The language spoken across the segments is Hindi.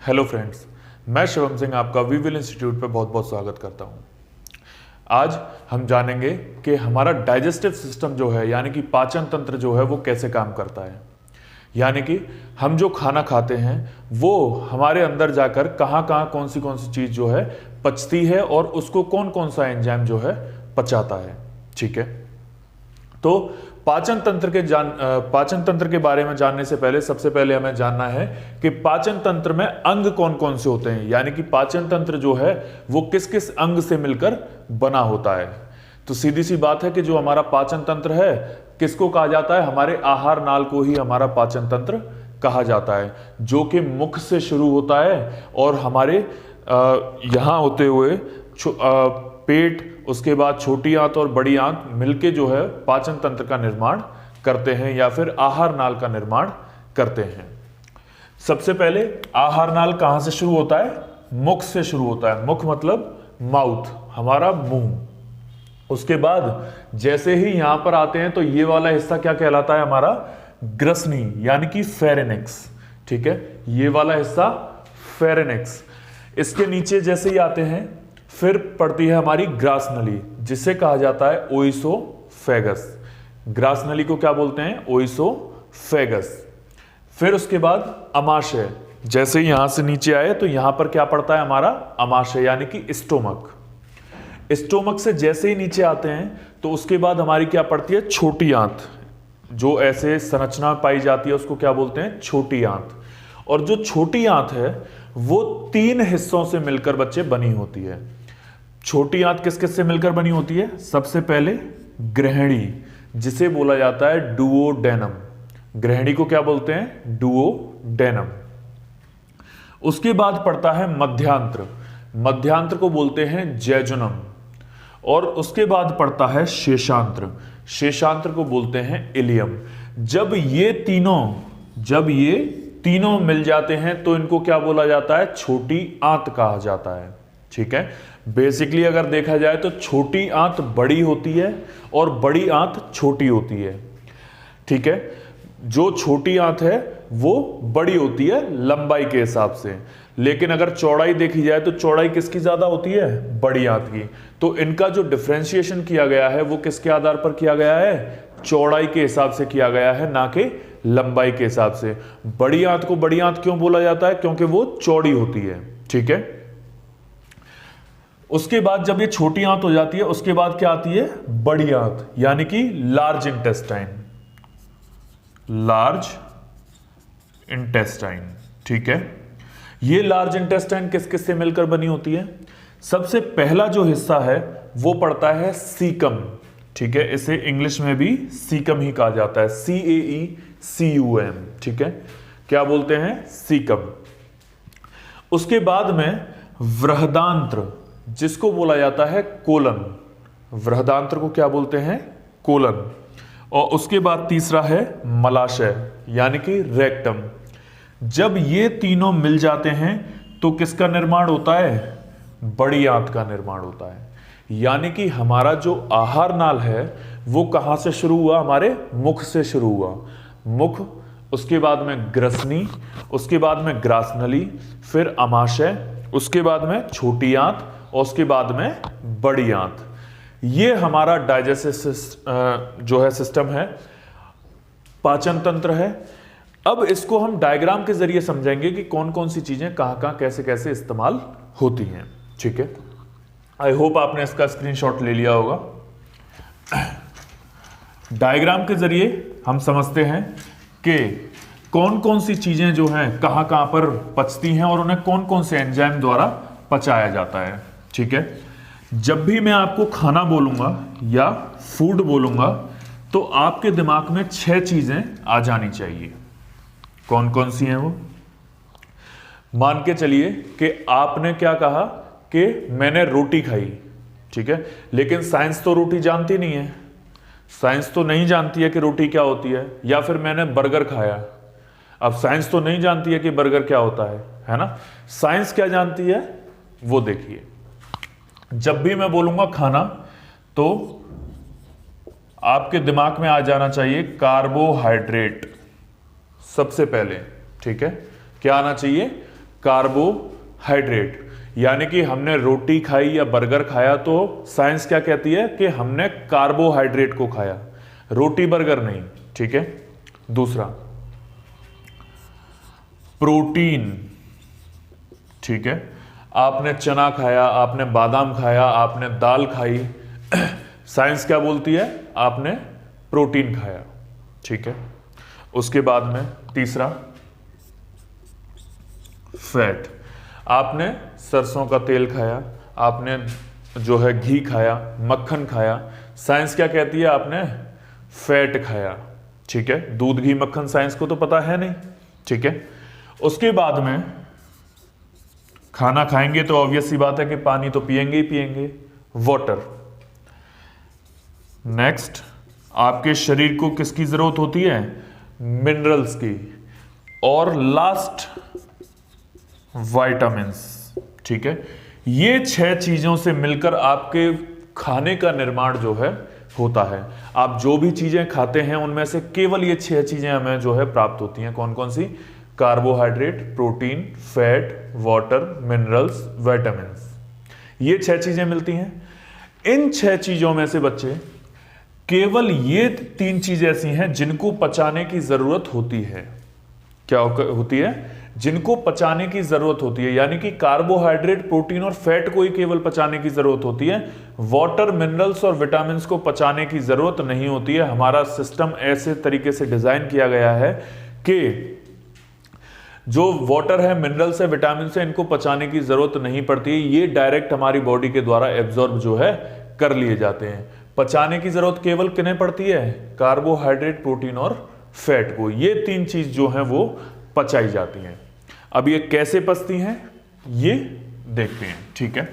हेलो फ्रेंड्स, मैं शिवम सिंह आपका वीविल इंस्टीट्यूट पे बहुत बहुत स्वागत करता हूँ। आज हम जानेंगे कि हमारा डाइजेस्टिव सिस्टम जो है यानी कि पाचन तंत्र जो है वो कैसे काम करता है। यानी कि हम जो खाना खाते हैं वो हमारे अंदर जाकर कहाँ कहाँ कौन सी चीज़ जो है पचती है और उसको कौन कौन सा एंजाइम जो है पचाता है। ठीक है, तो पाचन तंत्र के बारे में जानने से पहले सबसे पहले हमें जानना है कि पाचन तंत्र में अंग कौन कौन से होते हैं, यानी कि पाचन तंत्र जो है वो किस किस अंग से मिलकर बना होता है। तो सीधी सी बात है कि जो हमारा पाचन तंत्र है किसको कहा जाता है, हमारे आहार नाल को ही हमारा पाचन तंत्र कहा जाता है, जो कि मुख से शुरू होता है और हमारे यहां होते हुए पेट, उसके बाद छोटी आंत और बड़ी आंत मिलके जो है पाचन तंत्र का निर्माण करते हैं या फिर आहार नाल का निर्माण करते हैं। सबसे पहले आहार नाल कहां से शुरू होता है, मुख से शुरू होता है। मुख मतलब माउथ, हमारा मुंह। उसके बाद जैसे ही यहां पर आते हैं तो ये वाला हिस्सा क्या कहलाता है, हमारा ग्रसनी यानी कि फेरेनिक्स। ठीक है, ये वाला हिस्सा फेरेनिक्स। इसके नीचे जैसे ही आते हैं फिर पड़ती है हमारी ग्रास नली, जिसे कहा जाता है ओइसोफेगस। ग्रास नली को क्या बोलते हैं, ओइसोफेगस। फिर उसके बाद अमाशय, जैसे ही यहां से नीचे आए तो यहां पर क्या पड़ता है, हमारा अमाशय यानी कि स्टोमक। स्टोमक से जैसे ही नीचे आते हैं तो उसके बाद हमारी क्या पड़ती है, छोटी आंत। जो ऐसे संरचना पाई जाती है उसको क्या बोलते हैं, छोटी आंत। और जो छोटी आंत है वो 3 हिस्सों से मिलकर बच्चे बनी होती है। छोटी आंत किस किस से मिलकर बनी होती है, सबसे पहले ग्रहणी, जिसे बोला जाता है डुओडेनम। ग्रहणी को क्या बोलते हैं, डुओडेनम। उसके बाद पड़ता है मध्यांत्र, मध्यांत्र को बोलते हैं जैजुनम। और उसके बाद पड़ता है शेषांत्र, शेषांत्र को बोलते हैं इलियम। जब ये तीनों मिल जाते हैं तो इनको क्या बोला जाता है, छोटी आंत कहा जाता है। ठीक है, बेसिकली अगर देखा जाए तो छोटी आंत बड़ी होती है और बड़ी आंत छोटी होती है। ठीक है, जो छोटी आंत है वो बड़ी होती है लंबाई के हिसाब से, लेकिन अगर चौड़ाई देखी जाए तो चौड़ाई किसकी ज्यादा होती है, बड़ी आंत की। तो इनका जो डिफरेंशिएशन किया गया है वो किसके आधार पर किया गया है, चौड़ाई के हिसाब से किया गया है, ना कि लंबाई के हिसाब से। बड़ी आंत को बड़ी आंत क्यों बोला जाता है, क्योंकि वो चौड़ी होती है। ठीक है, उसके बाद जब ये छोटी आंत हो जाती है उसके बाद क्या आती है, बड़ी आंत यानी कि लार्ज इंटेस्टाइन, लार्ज इंटेस्टाइन। ठीक है, ये लार्ज इंटेस्टाइन किस किस से मिलकर बनी होती है, सबसे पहला जो हिस्सा है वो पड़ता है सीकम। ठीक है, इसे इंग्लिश में भी सीकम ही कहा जाता है, CAECUM। ठीक है, क्या बोलते हैं, सीकम। उसके बाद में वृहदांत्र, जिसको बोला जाता है कोलन। वृहदांत्र को क्या बोलते हैं, कोलन। और उसके बाद तीसरा है मलाशय यानी कि रेक्टम। जब ये तीनों मिल जाते हैं तो किसका निर्माण होता है, बड़ी आंत का निर्माण होता है। यानी कि हमारा जो आहार नाल है वो कहां से शुरू हुआ, हमारे मुख से शुरू हुआ। मुख, उसके बाद में ग्रसनी, उसके बाद में ग्रास नली, फिर अमाशय, उसके बाद में छोटी आंत और उसके बाद में बड़ी आंत। ये हमारा डाइजेस्टिव जो है सिस्टम है, पाचन तंत्र है। अब इसको हम डायग्राम के जरिए समझेंगे कि कौन कौन सी चीजें कहां कहां कैसे कैसे इस्तेमाल होती हैं। ठीक है, आई होप आपने इसका स्क्रीनशॉट ले लिया होगा। डायग्राम के जरिए हम समझते हैं कि कौन कौन सी चीजें जो हैं कहां कहां पर पचती हैं और उन्हें कौन कौन से एंजाइम द्वारा पचाया जाता है। ठीक है, जब भी मैं आपको खाना बोलूंगा या फूड बोलूंगा तो आपके दिमाग में 6 चीजें आ जानी चाहिए। कौन कौन सी हैं वो, मान के चलिए कि आपने क्या कहा कि मैंने रोटी खाई। ठीक है, लेकिन साइंस तो रोटी जानती नहीं है, साइंस तो नहीं जानती है कि रोटी क्या होती है। या फिर मैंने बर्गर खाया, अब साइंस तो नहीं जानती है कि बर्गर क्या होता है ना। साइंस क्या जानती है वो देखिए। जब भी मैं बोलूंगा खाना तो आपके दिमाग में आ जाना चाहिए कार्बोहाइड्रेट सबसे पहले। ठीक है, क्या आना चाहिए, कार्बोहाइड्रेट, यानी कि हमने रोटी खाई या बर्गर खाया तो साइंस क्या कहती है कि हमने कार्बोहाइड्रेट को खाया, रोटी बर्गर नहीं, ठीक है। दूसरा प्रोटीन, ठीक है, आपने चना खाया, आपने बादाम खाया, आपने दाल खाई, साइंस क्या बोलती है, आपने प्रोटीन खाया, ठीक है। उसके बाद में तीसरा फैट, आपने सरसों का तेल खाया, आपने जो है घी खाया, मक्खन खाया, साइंस क्या कहती है, आपने फैट खाया, ठीक है। दूध घी मक्खन साइंस को तो पता है नहीं, ठीक है। उसके बाद में खाना खाएंगे तो ऑब्वियस सी बात है कि पानी तो पिएंगे ही पिएंगे, वाटर। नेक्स्ट, आपके शरीर को किसकी जरूरत होती है, मिनरल्स की। और लास्ट विटामिन्स, ठीक है। ये 6 चीजों से मिलकर आपके खाने का निर्माण जो है होता है। आप जो भी चीजें खाते हैं उनमें से केवल ये 6 चीजें हमें जो है प्राप्त होती हैं। कौन कौन सी, carbohydrate, protein, fat, water, minerals, vitamins, ये 6 चीजें मिलती हैं। इन 6 चीजों में से बच्चे केवल ये 3 चीजें ऐसी हैं जिनको पचाने की जरूरत होती है। क्या होती है, जिनको पचाने की जरूरत होती है, यानी कि कार्बोहाइड्रेट, प्रोटीन और फैट को ही केवल पचाने की जरूरत होती है। वाटर, मिनरल्स और विटामिन्स को पचाने की जरूरत नहीं होती है। हमारा सिस्टम ऐसे तरीके से डिजाइन किया गया है कि जो वाटर है, मिनरल्स है, विटामिन है, इनको पचाने की जरूरत नहीं पड़ती है। ये डायरेक्ट हमारी बॉडी के द्वारा एब्जॉर्ब जो है कर लिए जाते हैं। पचाने की जरूरत केवल किन्हें पड़ती है, कार्बोहाइड्रेट, प्रोटीन और फैट को। ये 3 चीज जो हैं वो पचाई जाती हैं। अब ये कैसे पचती हैं ये देखते हैं, ठीक है।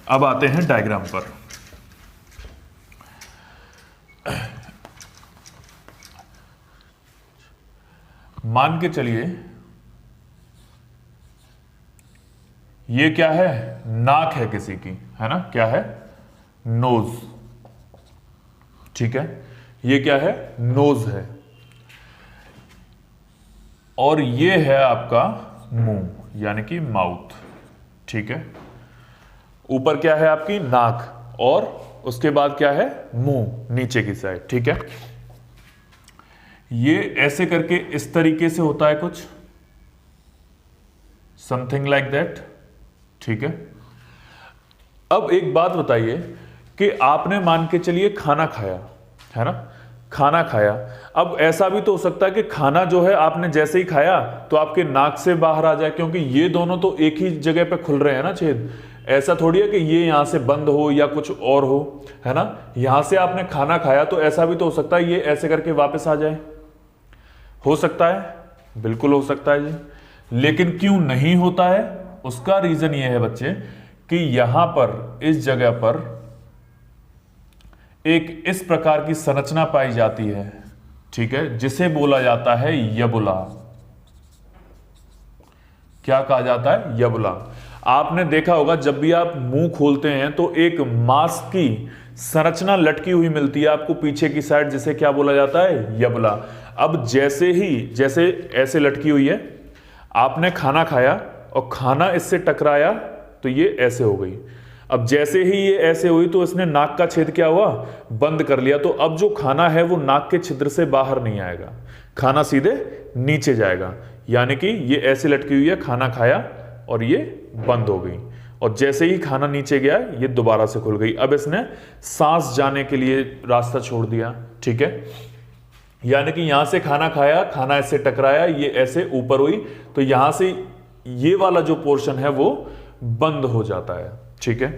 अब आते हैं डायग्राम पर। मान के चलिए ये क्या है, नाक है किसी की, है ना, क्या है, नोज, ठीक है। ये क्या है, नोज है। और ये है आपका मुंह, यानी कि माउथ, ठीक है। ऊपर क्या है आपकी नाक, और उसके बाद क्या है, मुंह नीचे की साइड, ठीक है। ये ऐसे करके इस तरीके से होता है कुछ, समथिंग लाइक दैट, ठीक है। अब एक बात बताइए कि आपने मान के चलिए खाना खाया, है ना, खाना खाया। अब ऐसा भी तो हो सकता है कि खाना जो है आपने जैसे ही खाया तो आपके नाक से बाहर आ जाए, क्योंकि ये दोनों तो एक ही जगह पे खुल रहे हैं ना छेद। ऐसा थोड़ी है कि ये यहां से बंद हो या कुछ और हो, है ना। यहां से आपने खाना खाया तो ऐसा भी तो हो सकता है ये ऐसे करके वापस आ जाए, हो सकता है, बिल्कुल हो सकता है जी। लेकिन क्यों नहीं होता है, उसका रीजन ये है बच्चे कि यहां पर इस जगह पर एक इस प्रकार की संरचना पाई जाती है, ठीक है, जिसे बोला जाता है यबुला। क्या कहा जाता है, यबुला। आपने देखा होगा जब भी आप मुंह खोलते हैं तो एक मांस की संरचना लटकी हुई मिलती है आपको पीछे की साइड, जिसे क्या बोला जाता है, यबुला। अब जैसे ऐसे लटकी हुई है, आपने खाना खाया और खाना इससे टकराया तो ये ऐसे हो गई। अब जैसे ही ये ऐसे हुई तो इसने नाक का छेद क्या हुआ, बंद कर लिया। तो अब जो खाना है वो नाक के छिद्र से बाहर नहीं आएगा, खाना सीधे नीचे जाएगा। यानी कि ये ऐसे लटकी हुई है, खाना खाया और ये बंद हो गई, और जैसे ही खाना नीचे गया ये दोबारा से खुल गई। अब इसने सांस जाने के लिए रास्ता छोड़ दिया, ठीक है। यानी कि यहां से खाना खाया, खाना ऐसे टकराया, ये ऐसे ऊपर हुई, तो यहां से ये वाला जो पोर्शन है वो बंद हो जाता है, ठीक है।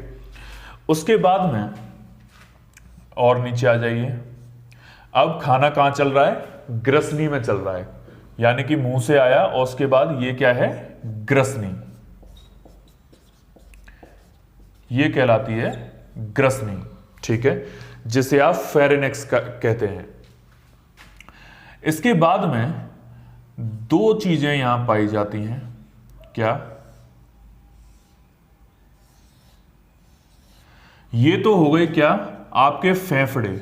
उसके बाद में और नीचे आ जाइए। अब खाना कहां चल रहा है, ग्रसनी में चल रहा है, यानी कि मुंह से आया और उसके बाद ये क्या है, ग्रसनी, ये कहलाती है ग्रसनी, ठीक है, जिसे आप फेरिनेक्स कहते हैं। इसके बाद में 2 चीजें यहां पाई जाती हैं, क्या, ये तो हो गए क्या, आपके फेफड़े,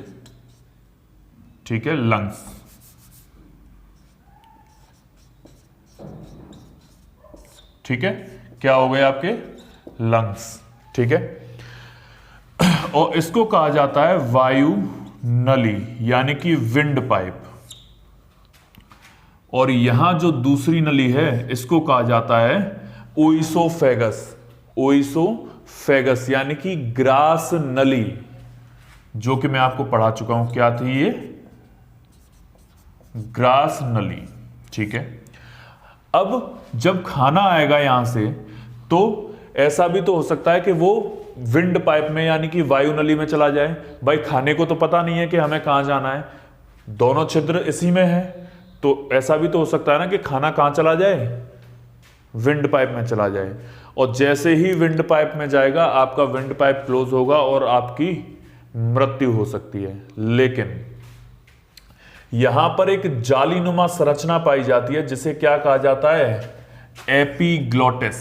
ठीक है, लंग्स। ठीक है, क्या हो गए आपके लंग्स, ठीक है। और इसको कहा जाता है वायु नली यानी कि विंड पाइप। और यहां जो दूसरी नली है इसको कहा जाता है ओइसोफेगस, ओइसोफेगस यानी कि ग्रास नली, जो कि मैं आपको पढ़ा चुका हूं, क्या थी ये, ग्रास नली, ठीक है। अब जब खाना आएगा यहां से तो ऐसा भी तो हो सकता है कि वो विंड पाइप में यानी कि वायु नली में चला जाए। भाई खाने को तो पता नहीं है कि हमें कहां जाना है, दोनों छिद्र इसी में है, तो ऐसा भी तो हो सकता है ना कि खाना कहां चला जाए, विंड पाइप में चला जाए। और जैसे ही विंड पाइप में जाएगा आपका विंड पाइप क्लोज होगा और आपकी मृत्यु हो सकती है। लेकिन यहां पर एक जालीनुमा संरचना पाई जाती है जिसे क्या कहा जाता है, एपिग्लोटिस,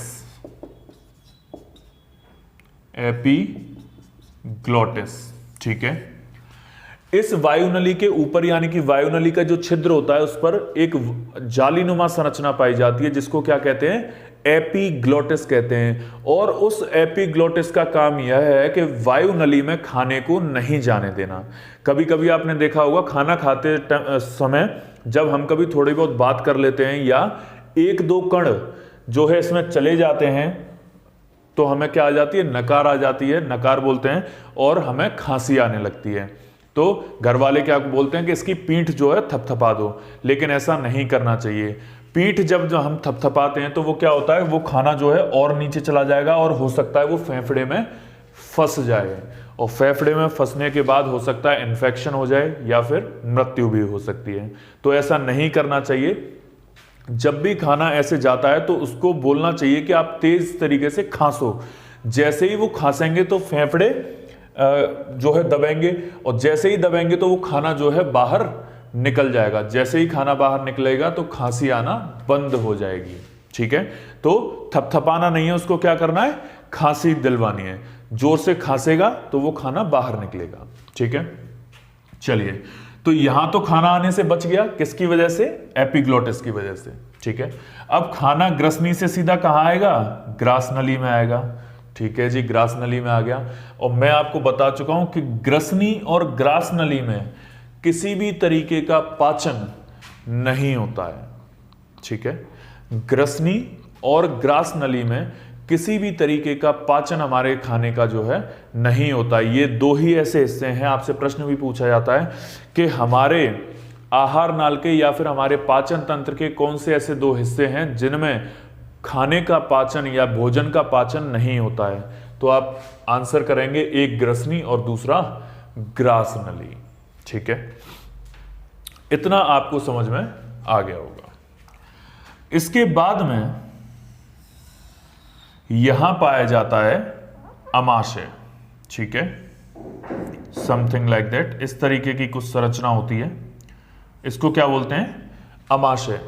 एपिग्लोटिस, ठीक है। इस वायुनली के ऊपर यानी कि वायुनली का जो छिद्र होता है उस पर एक जालीनुमा संरचना पाई जाती है जिसको क्या कहते हैं, एपिग्लोटिस कहते हैं। और उस एपिग्लोटिस का काम यह है कि वायुनली में खाने को नहीं जाने देना। कभी कभी आपने देखा होगा खाना खाते समय जब हम कभी थोड़ी बहुत बात कर लेते हैं या एक दो कण जो है इसमें चले जाते हैं तो हमें क्या आ जाती है, नकार आ जाती है, नकार बोलते हैं, और हमें खांसी आने लगती है। तो घर वाले क्या बोलते हैं कि इसकी पीठ जो है थपथपा दो, लेकिन ऐसा नहीं करना चाहिए। पीठ जब हम थपथपाते हैं तो वो क्या होता है, वो खाना जो है और नीचे चला जाएगा और हो सकता है वो फेफड़े में फंस जाए, और फेफड़े में फंसने के बाद हो सकता है इन्फेक्शन हो जाए या फिर मृत्यु भी हो सकती है। तो ऐसा नहीं करना चाहिए। जब भी खाना ऐसे जाता है तो उसको बोलना चाहिए कि आप तेज तरीके से खांसो। जैसे ही वो खांसेंगे तो फेफड़े जो है दबेंगे, और जैसे ही दबेंगे तो वो खाना जो है बाहर निकल जाएगा। जैसे ही खाना बाहर निकलेगा तो खांसी आना बंद हो जाएगी, ठीक है। तो थपथपाना नहीं है, उसको क्या करना है, खांसी दिलवानी है। जोर से खांसेगा तो वो खाना बाहर निकलेगा, ठीक है। चलिए, तो यहां तो खाना आने से बच गया, किसकी वजह से, एपिग्लोटिस की वजह से, ठीक है। अब खाना ग्रसनी से सीधा कहां आएगा, ग्रास नली में आएगा, ठीक है जी, ग्रास नली में आ गया। और मैं आपको बता चुका हूं कि ग्रसनी और ग्रास नली में किसी भी तरीके का पाचन नहीं होता है, ठीक है। ग्रसनी और ग्रास नली में किसी भी तरीके का पाचन हमारे खाने का जो है नहीं होता। ये दो ही ऐसे हिस्से हैं, आपसे प्रश्न भी पूछा जाता है कि हमारे आहार नाल के या फिर हमारे पाचन तंत्र के कौन से ऐसे दो हिस्से हैं जिनमें खाने का पाचन या भोजन का पाचन नहीं होता है। तो आप आंसर करेंगे, एक ग्रसनी और दूसरा ग्रास नली, ठीक है। इतना आपको समझ में आ गया होगा। इसके बाद में यहां पाया जाता है अमाशय, ठीक है, समथिंग लाइक दैट। इस तरीके की कुछ संरचना होती है, इसको क्या बोलते हैं, अमाशय।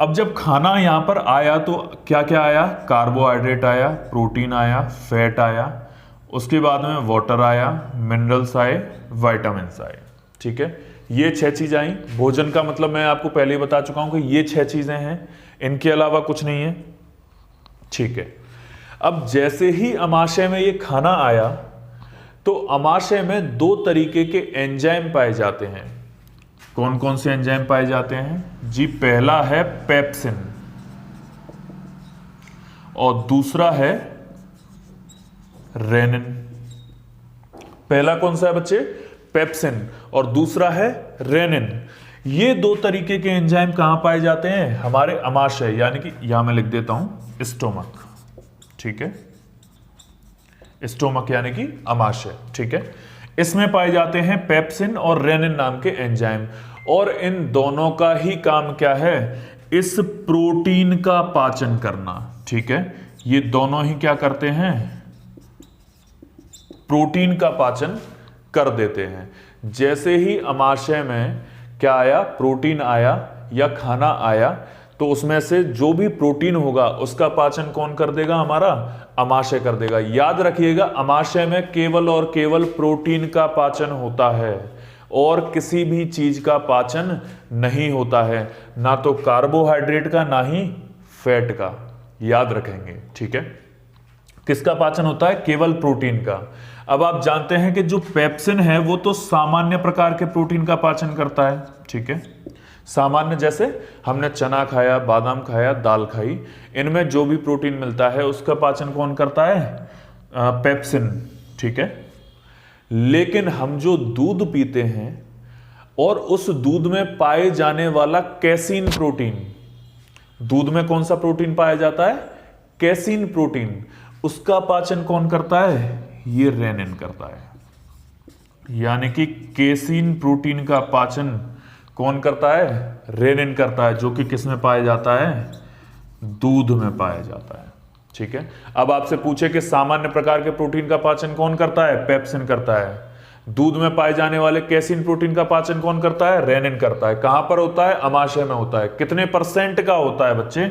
अब जब खाना यहां पर आया तो क्या क्या आया, कार्बोहाइड्रेट आया, प्रोटीन आया, फैट आया, उसके बाद में वाटर आया, मिनरल्स आए, विटामिन्स आए, ठीक है। ये 6 चीजें आई। भोजन का मतलब मैं आपको पहले ही बता चुका हूं कि ये 6 चीजें हैं, इनके अलावा कुछ नहीं है, ठीक है। अब जैसे ही अमाशय में ये खाना आया तो अमाशय में 2 तरीके के एंजाइम पाए जाते हैं। कौन कौन से एंजाइम पाए जाते हैं जी, पहला है पेप्सिन और दूसरा है रेनिन। पहला कौन सा है बच्चे, पेप्सिन, और दूसरा है रेनिन। ये 2 तरीके के एंजाइम कहां पाए जाते हैं, हमारे अमाशय, यानी कि यहां मैं लिख देता हूं स्टोमक, ठीक है, स्टोमक यानी कि अमाशय, ठीक है। इसमें पाए जाते हैं पेप्सिन और रेनिन नाम के एंजाइम, और इन दोनों का ही काम क्या है, इस प्रोटीन का पाचन करना, ठीक है। ये दोनों ही क्या करते हैं, प्रोटीन का पाचन कर देते हैं। जैसे ही अमाशय में क्या आया, प्रोटीन आया या खाना आया, तो उसमें से जो भी प्रोटीन होगा उसका पाचन कौन कर देगा, हमारा अमाशय कर देगा। याद रखिएगा, अमाशय में केवल और केवल प्रोटीन का पाचन होता है और किसी भी चीज का पाचन नहीं होता है, ना तो कार्बोहाइड्रेट का ना ही फैट का। याद रखेंगे, ठीक है। किसका पाचन होता है? केवल प्रोटीन का। अब आप जानते हैं कि जो पेप्सिन है वो तो सामान्य प्रकार के प्रोटीन का पाचन करता है, ठीक है। सामान्य जैसे हमने चना खाया, बादाम खाया, दाल खाई, इनमें जो भी प्रोटीन मिलता है उसका पाचन कौन करता है? पेप्सिन, ठीक है। लेकिन हम जो दूध पीते हैं और उस दूध में पाए जाने वाला कैसीन प्रोटीन, दूध में कौन सा प्रोटीन पाया जाता है? कैसीन प्रोटीन, उसका पाचन कौन करता है? ये रेनिन करता है। यानी कि केसीन प्रोटीन का पाचन कौन करता है? रेनिन करता है, जो कि किस में पाया जाता है? दूध में पाया जाता है, ठीक है। अब आपसे पूछे कि सामान्य प्रकार के प्रोटीन का पाचन कौन करता है? पेप्सिन करता है। दूध में पाए जाने वाले कैसीन प्रोटीन का पाचन कौन करता है? रेनिन करता है। कहां पर होता है? अमाशय में होता है। कितने परसेंट का होता है बच्चे?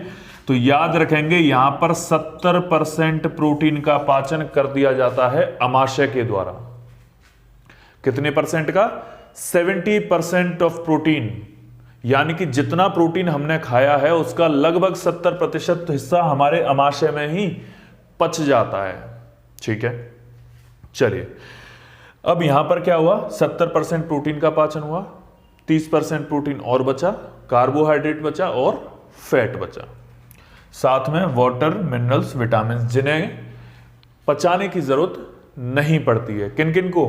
तो याद रखेंगे यहां पर 70% प्रोटीन का पाचन कर दिया जाता है अमाशय के द्वारा। कितने परसेंट का? 70% ऑफ प्रोटीन, यानी कि जितना प्रोटीन हमने खाया है उसका लगभग 70% हिस्सा हमारे अमाशय में ही पच जाता है, ठीक है। चलिए, अब यहां पर क्या हुआ? 70% प्रोटीन का पाचन हुआ, 30% प्रोटीन और बचा, कार्बोहाइड्रेट बचा और फैट बचा, साथ में वाटर, मिनरल्स, विटामिन, जिन्हें पचाने की जरूरत नहीं पड़ती है। किन किन को?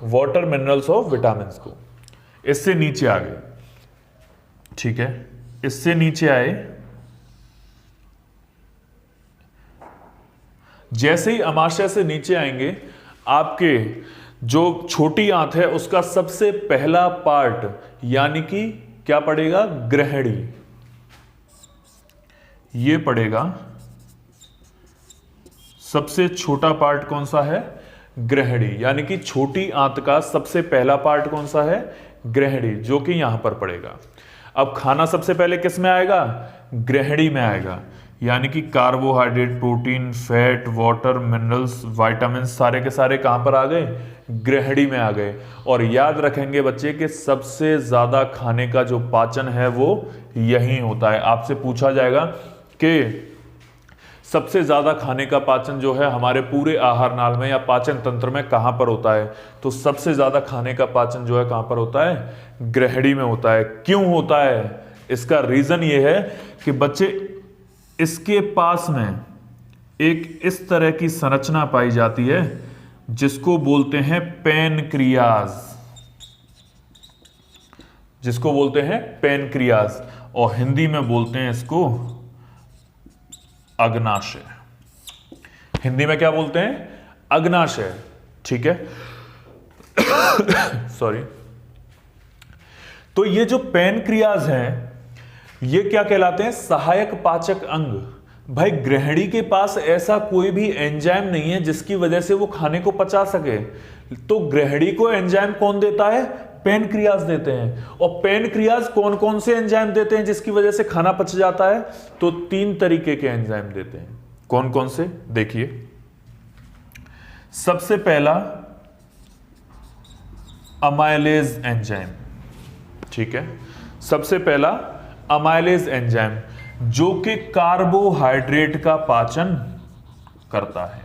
वाटर, मिनरल्स और विटामिन को। इससे नीचे आ गए, ठीक है। इससे नीचे आए, जैसे ही अमाशय से नीचे आएंगे आपके जो छोटी आंत है उसका सबसे पहला पार्ट, यानी कि क्या पड़ेगा? ग्रहणी, ये पड़ेगा। सबसे छोटा पार्ट कौन सा है? ग्रहणी, यानी कि छोटी आंत का सबसे पहला पार्ट कौन सा है? ग्रहणी, जो कि यहां पर पड़ेगा। अब खाना सबसे पहले किस में आएगा? ग्रहणी में आएगा, यानी कि carbohydrate, protein, fat, water, minerals, vitamin सारे के सारे कहां पर आ गए? ग्रहणी में आ गए। और याद रखेंगे बच्चे कि सबसे ज्यादा खाने का जो पाचन है वो यही होता है। आपसे पूछा जाएगा कि सबसे ज्यादा खाने का पाचन जो है हमारे पूरे आहार नाल में या पाचन तंत्र में कहां पर होता है? तो सबसे ज्यादा खाने का पाचन जो है कहां पर होता है? ग्रहणी में होता है। क्यों होता है? इसका रीजन ये है कि बच्चे इसके पास में एक इस तरह की संरचना पाई जाती है जिसको बोलते हैं पैनक्रियाज, जिसको बोलते हैं पैनक्रियाज, और हिंदी में बोलते हैं इसको अग्नाशय। हिंदी में क्या बोलते हैं? अग्नाशय, ठीक है। सॉरी। तो ये जो पैनक्रियाज हैं ये क्या कहलाते हैं? सहायक पाचक अंग। भाई ग्रहणी के पास ऐसा कोई भी एंजाइम नहीं है जिसकी वजह से वो खाने को पचा सके, तो ग्रहणी को एंजाइम कौन देता है? पैनक्रियाज देते हैं। और पैनक्रियाज कौन कौन से एंजाइम देते हैं जिसकी वजह से खाना पच जाता है? तो 3 तरीके के एंजाइम देते हैं। कौन कौन से? देखिए, सबसे पहला अमाइलेज एंजाइम, ठीक है। सबसे पहला अमाइलेज एंजाइम जो कि कार्बोहाइड्रेट का पाचन करता है।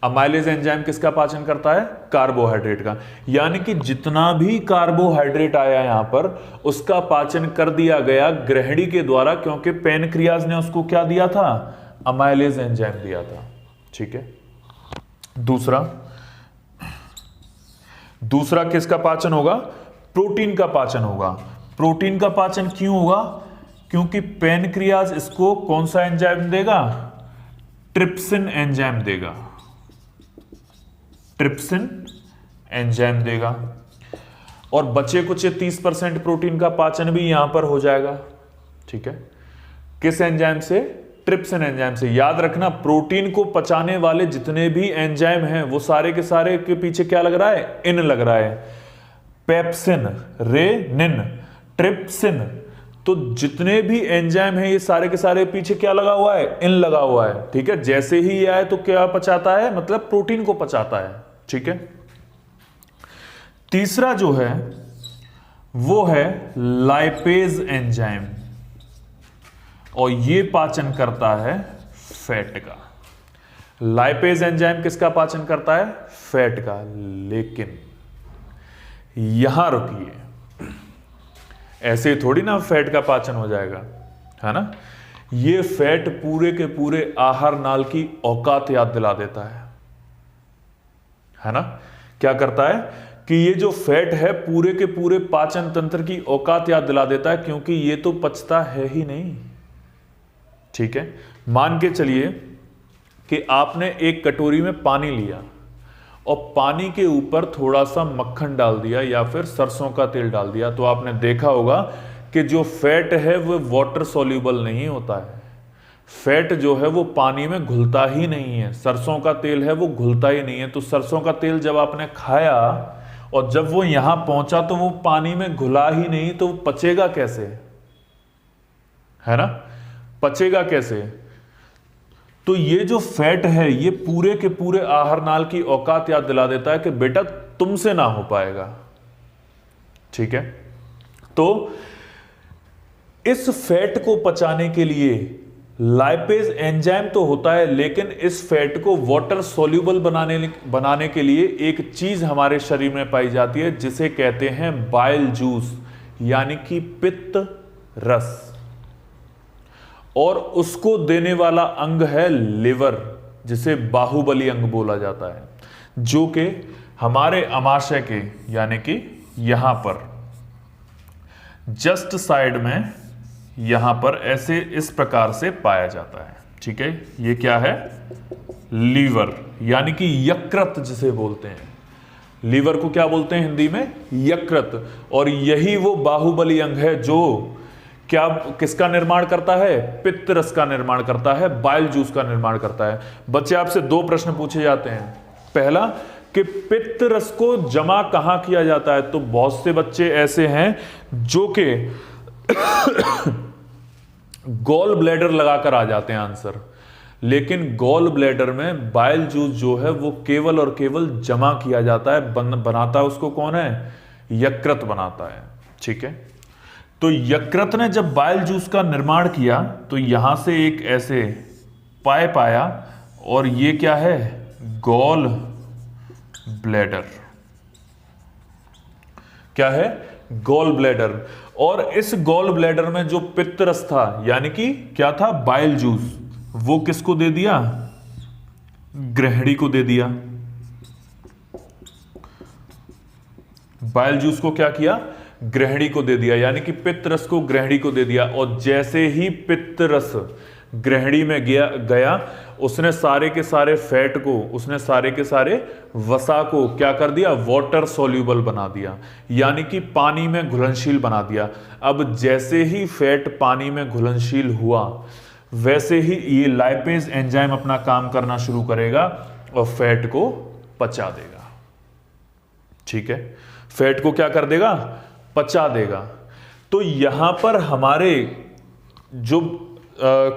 अमाइलेज एंजाइम किसका पाचन करता है? कार्बोहाइड्रेट का। यानी कि जितना भी कार्बोहाइड्रेट आया यहां पर उसका पाचन कर दिया गया ग्रहणी के द्वारा, क्योंकि पैनक्रियाज ने उसको क्या दिया था? अमाइलेज एंजाइम दिया था, ठीक है। दूसरा किसका पाचन होगा? प्रोटीन का पाचन होगा। प्रोटीन का पाचन क्यों होगा? क्योंकि पैनक्रियाज इसको कौन सा एंजाइम देगा? ट्रिप्सिन एंजाइम देगा। ट्रिप्सिन एंजाइम देगा। और बचे कुछ 30% प्रोटीन का पाचन भी यहां पर हो जाएगा, ठीक है। किस एंजाइम से? ट्रिप्सिन एंजाइम से। याद रखना, प्रोटीन को पचाने वाले जितने भी एंजाइम हैं वो सारे के सारे के पीछे क्या लग रहा है? इन लग रहा है। पेप्सिन, रेनिन, ट्रिप्सिन, तो जितने भी एंजाइम हैं ये सारे के सारे पीछे क्या लगा हुआ है? इन लगा हुआ है, ठीक है। जैसे ही ये आए तो क्या पचाता है? मतलब प्रोटीन को पचाता है, ठीक है। तीसरा जो है वो है लाइपेज एंजाइम। और ये पाचन करता है फैट का। लाइपेज एंजाइम किसका पाचन करता है? फैट का। लेकिन यहां रुकिए, ऐसे थोड़ी ना फैट का पाचन हो जाएगा, है ना। ये फैट पूरे के पूरे आहार नाल की औकात याद दिला देता है ना। क्या करता है कि ये जो फैट है पूरे के पूरे पाचन तंत्र की औकात याद दिला देता है, क्योंकि ये तो पचता है ही नहीं। ठीक है, मान के चलिए कि आपने एक कटोरी में पानी लिया और पानी के ऊपर थोड़ा सा मक्खन डाल दिया या फिर सरसों का तेल डाल दिया, तो आपने देखा होगा कि जो फैट है वो वाटर सॉल्यूबल नहीं होता है। फैट जो है वो पानी में घुलता ही नहीं है। सरसों का तेल है वो घुलता ही नहीं है। तो सरसों का तेल जब आपने खाया और जब वो यहां पहुंचा तो वो पानी में घुला ही नहीं, तो वो पचेगा कैसे, है ना। पचेगा कैसे? तो ये जो फैट है ये पूरे के पूरे आहार नाल की औकात याद दिला देता है कि बेटा तुमसे ना हो पाएगा। ठीक है, तो इस फैट को पचाने के लिए लाइपेज एंजाइम तो होता है, लेकिन इस फैट को वाटर सोल्यूबल बनाने के लिए एक चीज हमारे शरीर में पाई जाती है जिसे कहते हैं बाइल जूस, यानी कि पित्त रस। और उसको देने वाला अंग है लिवर, जिसे बाहुबली अंग बोला जाता है, जो कि हमारे अमाशय के यानी कि यहां पर जस्ट साइड में यहां पर ऐसे इस प्रकार से पाया जाता है। ठीक है, ये क्या है? लीवर, यानी कि यकृत जिसे बोलते हैं। लीवर को क्या बोलते हैं हिंदी में? यकृत। और यही वो बाहुबली अंग है जो क्या किसका निर्माण करता है? पित्त रस का निर्माण करता है, बाइल जूस का निर्माण करता है। बच्चे आपसे दो प्रश्न पूछे जाते हैं। पहला कि पित्त रस को जमा कहां किया जाता है? तो बहुत से बच्चे ऐसे हैं जो कि गॉल ब्लैडर लगाकर आ जाते हैं आंसर, लेकिन गॉल ब्लैडर में बाइल जूस जो है वो केवल और केवल जमा किया जाता है। बनाता उसको कौन है? यकृत बनाता है। ठीक है, तो यकृत ने जब बाइल जूस का निर्माण किया तो यहां से एक ऐसे पाइप आया और ये क्या है? Gall bladder. क्या है? Gall bladder. और इस गॉल ब्लैडर में जो पित्त रस था, यानी कि क्या था? बाइल जूस, वो किसको दे दिया? ग्रहणी को दे दिया। बाइल जूस को क्या किया? ग्रहणी को दे दिया, यानी कि पित्त रस को ग्रहणी को दे दिया। और जैसे ही पित्त रस ग्रहणी में गया उसने सारे के सारे फैट को, उसने सारे के सारे वसा को क्या कर दिया? वाटर सोल्यूबल बना दिया, यानी कि पानी में घुलनशील बना दिया। अब जैसे ही फैट पानी में घुलनशील हुआ वैसे ही ये लाइपेज एंजाइम अपना काम करना शुरू करेगा और फैट को पचा देगा। ठीक है, फैट को क्या कर देगा? पचा देगा। तो यहां पर हमारे जो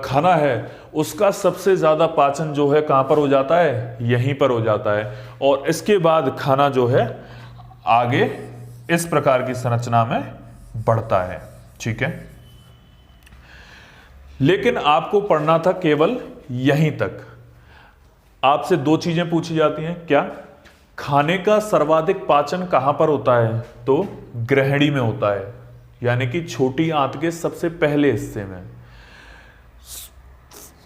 खाना है उसका सबसे ज्यादा पाचन जो है कहां पर हो जाता है? यहीं पर हो जाता है। और इसके बाद खाना जो है आगे इस प्रकार की संरचना में बढ़ता है। ठीक है, लेकिन आपको पढ़ना था केवल यहीं तक। आपसे दो चीजें पूछी जाती हैं। क्या? खाने का सर्वाधिक पाचन कहां पर होता है? तो ग्रहणी में होता है, यानी कि छोटी आंत के सबसे पहले हिस्से में।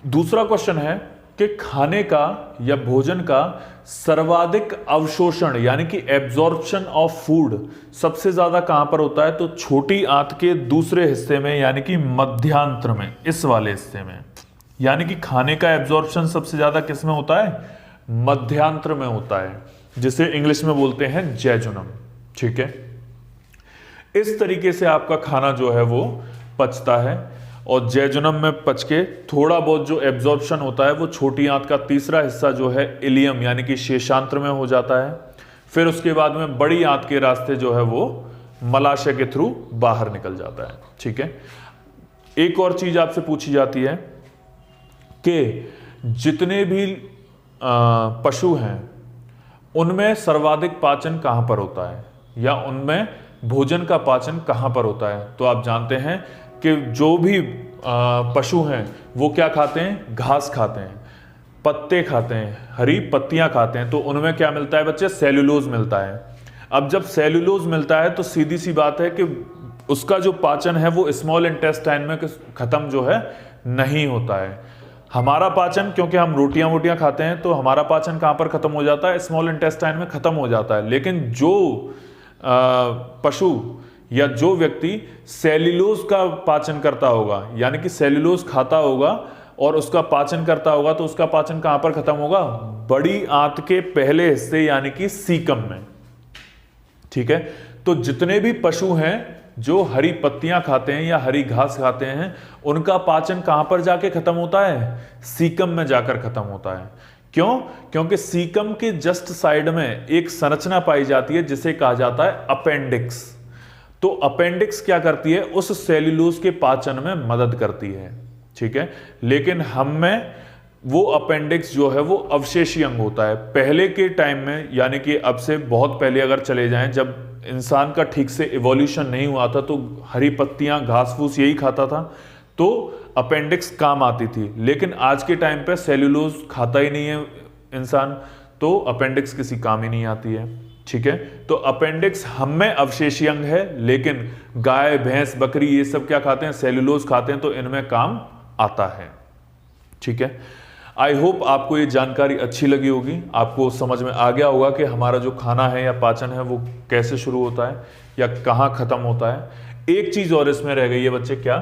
दूसरा क्वेश्चन है कि खाने का या भोजन का सर्वाधिक अवशोषण यानी कि एब्जॉर्प्शन ऑफ फूड सबसे ज्यादा कहां पर होता है? तो छोटी आंत के दूसरे हिस्से में, यानी कि मध्यांत्र में, इस वाले हिस्से में। यानी कि खाने का एब्जॉर्प्शन सबसे ज्यादा किस में होता है? मध्यांत्र में होता है, जिसे इंग्लिश में बोलते हैं जैजुनम। ठीक है, इस तरीके से आपका खाना जो है वो पचता है और जैजुनम में पच के थोड़ा बहुत जो एब्जॉर्प्शन होता है वो छोटी आंत का तीसरा हिस्सा जो है इलियम यानी कि शेषांत्र में हो जाता है। फिर उसके बाद में बड़ी आंत के रास्ते जो है वो मलाशय के थ्रू बाहर निकल जाता है। ठीक है, एक और चीज आपसे पूछी जाती है कि जितने भी पशु हैं उनमें सर्वाधिक पाचन कहां पर होता है या उनमें भोजन का पाचन कहां पर होता है? तो आप जानते हैं कि जो भी पशु हैं वो क्या खाते हैं, घास खाते हैं, पत्ते खाते हैं, हरी पत्तियां खाते हैं, तो उनमें क्या मिलता है बच्चे, सेल्यूलोज मिलता है। अब जब सेल्यूलोज मिलता है तो सीधी सी बात है कि उसका जो पाचन है वो स्मॉल इंटेस्टाइन में खत्म जो है नहीं होता है। हमारा पाचन, क्योंकि हम रोटियां वोटियां खाते हैं तो हमारा पाचन कहां पर खत्म हो जाता है, स्मॉल इंटेस्टाइन में खत्म हो जाता है। लेकिन जो पशु या जो व्यक्ति सेल्यूलोज का पाचन करता होगा, यानी कि सेल्यूलोज खाता होगा और उसका पाचन करता होगा, तो उसका पाचन कहां पर खत्म होगा, बड़ी आंत के पहले हिस्से यानी कि सीकम में। ठीक है, तो जितने भी पशु हैं जो हरी पत्तियां खाते हैं या हरी घास खाते हैं, उनका पाचन कहां पर जाके खत्म होता है, सीकम में जाकर खत्म होता है। क्यों? क्योंकि सीकम के जस्ट साइड में एक संरचना पाई जाती है जिसे कहा जाता है अपेंडिक्स। तो अपेंडिक्स क्या करती है, उस सेल्यूलोज के पाचन में मदद करती है। ठीक है, लेकिन हम में वो अपेंडिक्स जो है वो अवशेषी अंग होता है। पहले के टाइम में, यानी कि अब से बहुत पहले अगर चले जाएं, जब इंसान का ठीक से इवोल्यूशन नहीं हुआ था तो हरी पत्तियां घास फूस यही खाता था, तो अपेंडिक्स काम आती थी। लेकिन आज के टाइम पे सेल्यूलोज खाता ही नहीं है इंसान, तो अपेंडिक्स किसी काम ही नहीं आती है। ठीक है, तो अपेंडिक्स हम में अवशेषी अंग है, लेकिन गाय भैंस बकरी ये सब क्या खाते हैं, सेल्यूलोज खाते हैं, तो इनमें काम आता है। ठीक है, आई होप आपको ये जानकारी अच्छी लगी होगी, आपको समझ में आ गया होगा कि हमारा जो खाना है या पाचन है वो कैसे शुरू होता है या कहाँ खत्म होता है। एक चीज और इसमें रह गई है बच्चे, क्या,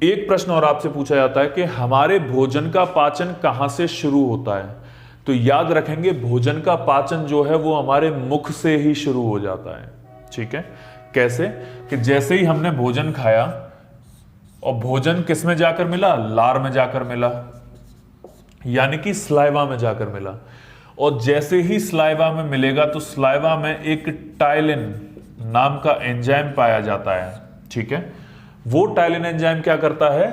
एक प्रश्न और आपसे पूछा जाता है कि हमारे भोजन का पाचन कहाँ से शुरू होता है। तो याद रखेंगे, भोजन का पाचन जो है वो हमारे मुख से ही शुरू हो जाता है। ठीक है, कैसे कि जैसे ही हमने भोजन खाया, और भोजन किस में जाकर मिला, लार में जाकर मिला, यानी कि स्लाइवा में जाकर मिला। और जैसे ही स्लाइवा में मिलेगा तो स्लाइवा में एक टाइलिन नाम का एंजाइम पाया जाता है। ठीक है, वो टाइलिन एंजाइम क्या करता है,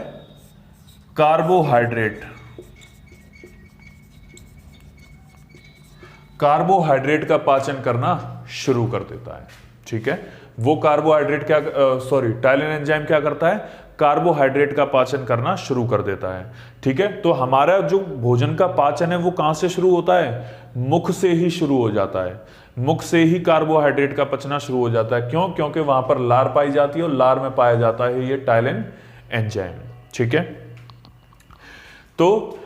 कार्बोहाइड्रेट का पाचन करना शुरू कर देता है। ठीक है, वो कार्बोहाइड्रेट टाइलिन एंजाइम क्या करता है, कार्बोहाइड्रेट का पाचन करना शुरू कर देता है। ठीक है, तो हमारा जो भोजन का पाचन है वो कहां से शुरू होता है, मुख से ही शुरू हो जाता है। मुख से ही कार्बोहाइड्रेट का पचना शुरू हो जाता है। क्यों? क्योंकि वहां पर लार पाई जाती है और लार में पाया जाता है ये टाइलिन एंजाइम। ठीक है, तो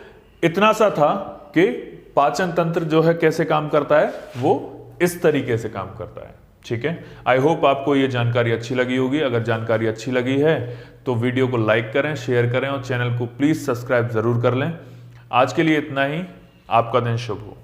इतना सा था कि पाचन तंत्र जो है कैसे काम करता है, वो इस तरीके से काम करता है। ठीक है, आई होप आपको ये जानकारी अच्छी लगी होगी। अगर जानकारी अच्छी लगी है तो वीडियो को लाइक करें, शेयर करें और चैनल को प्लीज सब्सक्राइब जरूर कर लें। आज के लिए इतना ही, आपका दिन शुभ हो।